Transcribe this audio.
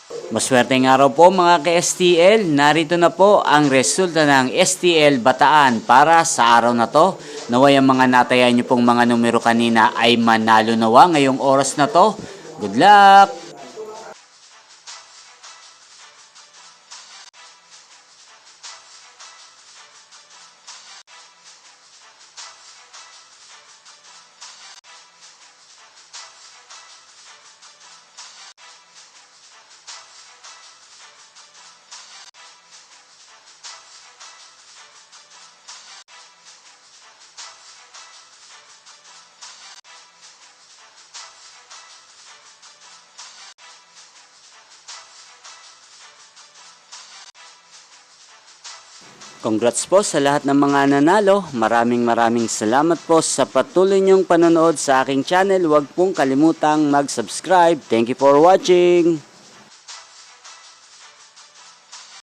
Maswerteng araw po mga ka-STL. Narito na po ang resulta ng STL Bataan para sa araw na to. Naway ang mga natayan nyo pong mga numero kanina ay manalo nawa ngayong oras na to. Good luck! Congrats po sa lahat ng mga nanalo. Maraming salamat po sa patuloy niyong panonood sa aking channel. Huwag pong kalimutang mag-subscribe. Thank you for watching.